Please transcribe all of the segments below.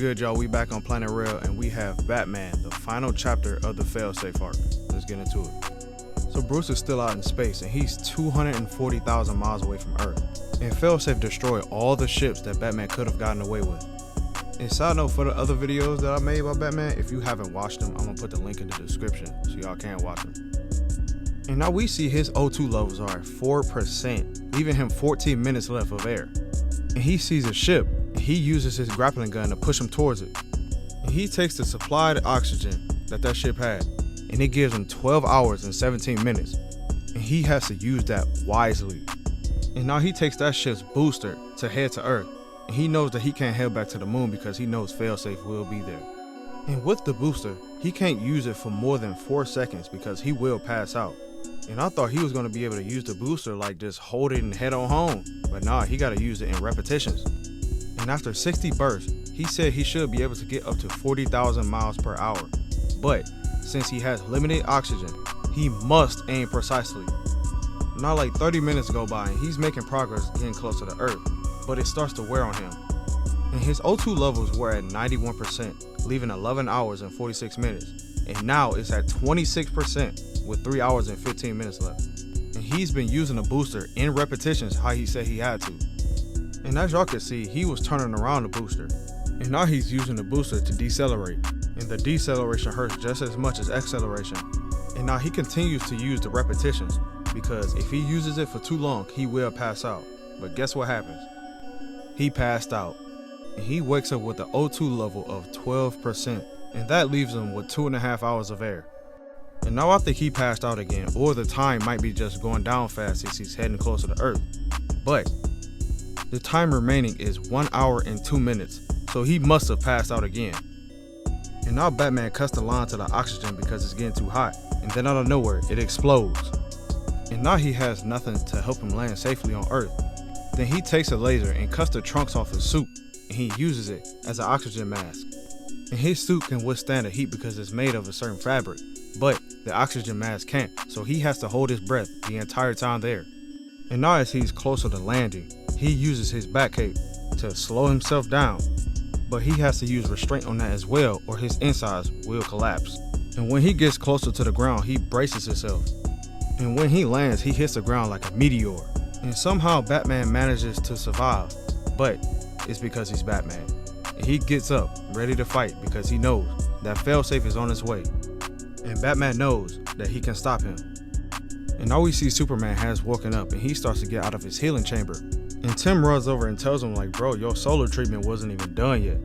good, y'all? We back on Planet Rell, and we have Batman, the final chapter of the Failsafe arc. Let's get into it. So Bruce is still out in space, and he's 240,000 miles away from Earth. And Failsafe destroyed all the ships that Batman could have gotten away with. And side note, for the other videos that I made about Batman, if you haven't watched them, I'm gonna put the link in the description so y'all can watch them. And now we see his O2 levels are at 4%, leaving him 14 minutes left of air. And he sees a ship, and he uses his grappling gun to push him towards it. And he takes the supplied oxygen that ship had, and it gives him 12 hours and 17 minutes. And he has to use that wisely. And now he takes that ship's booster to head to Earth. And he knows that he can't head back to the moon because he knows Failsafe will be there. And with the booster, he can't use it for more than 4 seconds because he will pass out. And I thought he was going to be able to use the booster like just hold it and head on home. But nah, he got to use it in repetitions. And after 60 bursts, he said he should be able to get up to 40,000 miles per hour. But since he has limited oxygen, he must aim precisely. Now like 30 minutes go by and he's making progress getting closer to Earth, but it starts to wear on him. And his O2 levels were at 91%, leaving 11 hours and 46 minutes. And now it's at 26% with 3 hours and 15 minutes left. And he's been using the booster in repetitions how he said he had to. And as y'all can see, he was turning around the booster. And now he's using the booster to decelerate. And the deceleration hurts just as much as acceleration. And now he continues to use the repetitions because if he uses it for too long, he will pass out. But guess what happens? He passed out. And he wakes up with the O2 level of 12%. And that leaves him with 2.5 hours of air. And now I think he passed out again, or the time might be just going down fast since he's heading closer to Earth. But the time remaining is 1 hour and 2 minutes, so he must have passed out again. And now Batman cuts the line to the oxygen because it's getting too hot, and then out of nowhere, it explodes. And now he has nothing to help him land safely on Earth. Then he takes a laser and cuts the trunks off his suit, and he uses it as an oxygen mask. And his suit can withstand the heat because it's made of a certain fabric, but the oxygen mask can't, so he has to hold his breath the entire time there. And now as he's closer to landing, he uses his back cape to slow himself down, but he has to use restraint on that as well or his insides will collapse. And when he gets closer to the ground, he braces himself. And when he lands, he hits the ground like a meteor. And somehow Batman manages to survive, but it's because he's Batman. And he gets up, ready to fight because he knows that Failsafe is on his way. And Batman knows that he can stop him. And now we see Superman has woken up and he starts to get out of his healing chamber. And Tim runs over and tells him like, bro, your solar treatment wasn't even done yet.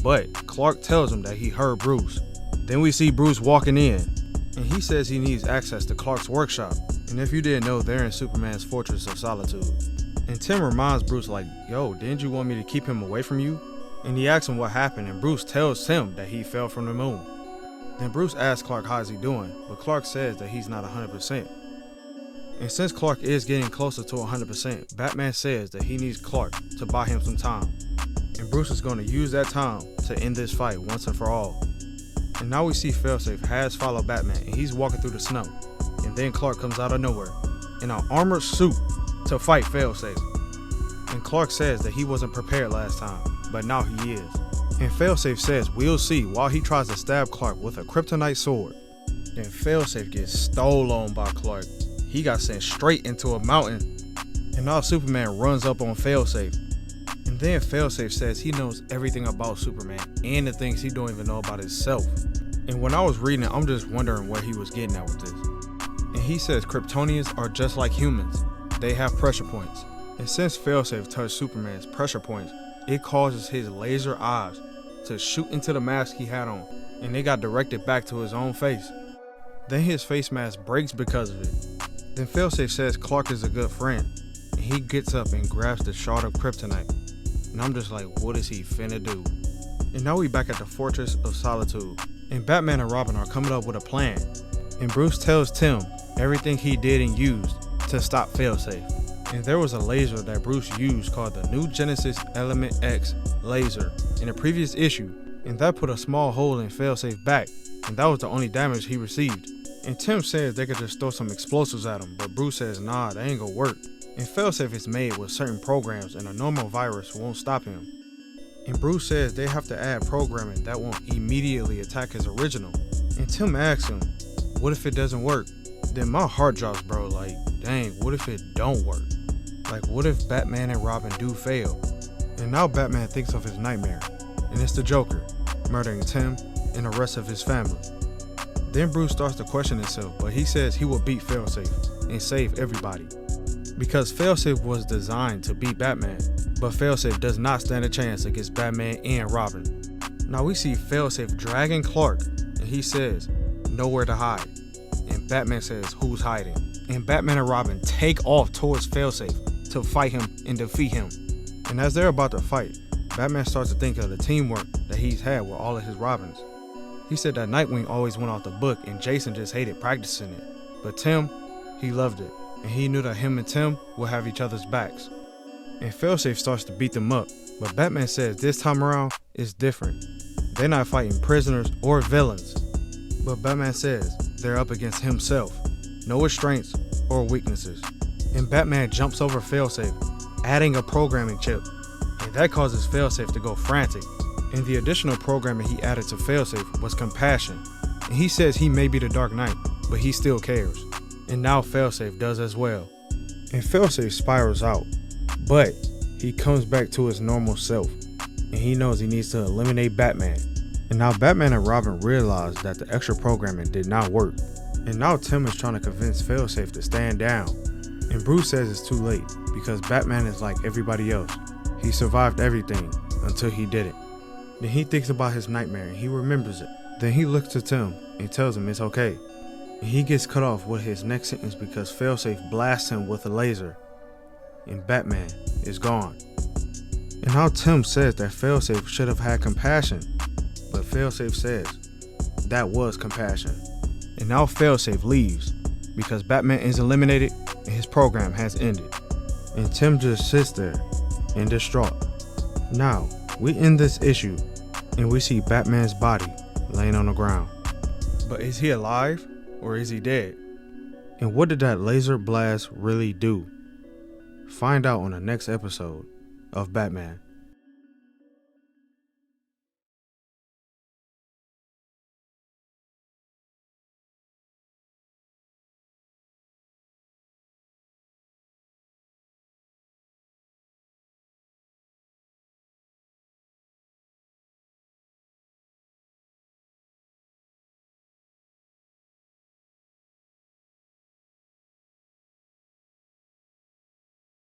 But Clark tells him that he heard Bruce. Then we see Bruce walking in and he says he needs access to Clark's workshop. And if you didn't know, they're in Superman's Fortress of Solitude. And Tim reminds Bruce like, yo, didn't you want me to keep him away from you? And he asks him what happened and Bruce tells Tim that he fell from the moon. Then Bruce asks Clark how's he doing, but Clark says that he's not 100%. And since Clark is getting closer to 100%, Batman says that he needs Clark to buy him some time. And Bruce is going to use that time to end this fight once and for all. And now we see Failsafe has followed Batman and he's walking through the snow. And then Clark comes out of nowhere in an armored suit to fight Failsafe. And Clark says that he wasn't prepared last time, but now he is. And Failsafe says we'll see while he tries to stab Clark with a kryptonite sword. Then Failsafe gets stolen by Clark. He got sent straight into a mountain. And now Superman runs up on Failsafe. And then Failsafe says he knows everything about Superman and the things he don't even know about himself. And when I was reading it, I'm just wondering where he was getting at with this. And he says Kryptonians are just like humans. They have pressure points. And since Failsafe touched Superman's pressure points, it causes his laser eyes to shoot into the mask he had on, and they got directed back to his own face. Then his face mask breaks because of it. Then Failsafe says Clark is a good friend, and he gets up and grabs the shard of kryptonite. And I'm just like, what is he finna do? And now we back at the Fortress of Solitude, and Batman and Robin are coming up with a plan. And Bruce tells Tim everything he did and used to stop Failsafe. And there was a laser that Bruce used called the New Genesis Element X laser in a previous issue, and that put a small hole in Failsafe back, and that was the only damage he received. And Tim says they could just throw some explosives at him, but Bruce says nah, that ain't gonna work. And Failsafe is made with certain programs and a normal virus won't stop him. And Bruce says they have to add programming that won't immediately attack his original. And Tim asks him, what if it doesn't work? Then my heart drops, bro. Like, dang, what if it don't work? Like, what if Batman and Robin do fail? And now Batman thinks of his nightmare, and it's the Joker, murdering Tim and the rest of his family. Then Bruce starts to question himself, but he says he will beat Failsafe and save everybody. Because Failsafe was designed to beat Batman, but Failsafe does not stand a chance against Batman and Robin. Now we see Failsafe dragging Clark, and he says, nowhere to hide. And Batman says, who's hiding? And Batman and Robin take off towards Failsafe to fight him and defeat him. And as they're about to fight, Batman starts to think of the teamwork that he's had with all of his Robins. He said that Nightwing always went off the book and Jason just hated practicing it. But Tim, he loved it, and he knew that him and Tim will have each other's backs. And Failsafe starts to beat them up, but Batman says this time around it's different. They're not fighting prisoners or villains. But Batman says they're up against himself. No restraints or weaknesses. And Batman jumps over Failsafe, adding a programming chip. And that causes Failsafe to go frantic. And the additional programming he added to Failsafe was compassion. And he says he may be the Dark Knight, but he still cares. And now Failsafe does as well. And Failsafe spirals out, but he comes back to his normal self. And he knows he needs to eliminate Batman. And now Batman and Robin realize that the extra programming did not work. And now Tim is trying to convince Failsafe to stand down. And Bruce says it's too late because Batman is like everybody else. He survived everything until he didn't. Then he thinks about his nightmare and he remembers it. Then he looks to Tim and tells him it's okay. And he gets cut off with his next sentence because Failsafe blasts him with a laser. And Batman is gone. And now Tim says that Failsafe should have had compassion. But Failsafe says that was compassion. And now Failsafe leaves because Batman is eliminated and his program has ended. And Tim just sits there and distraught. Now, we end this issue and we see Batman's body laying on the ground. But is he alive or is he dead? And what did that laser blast really do? Find out on the next episode of Batman.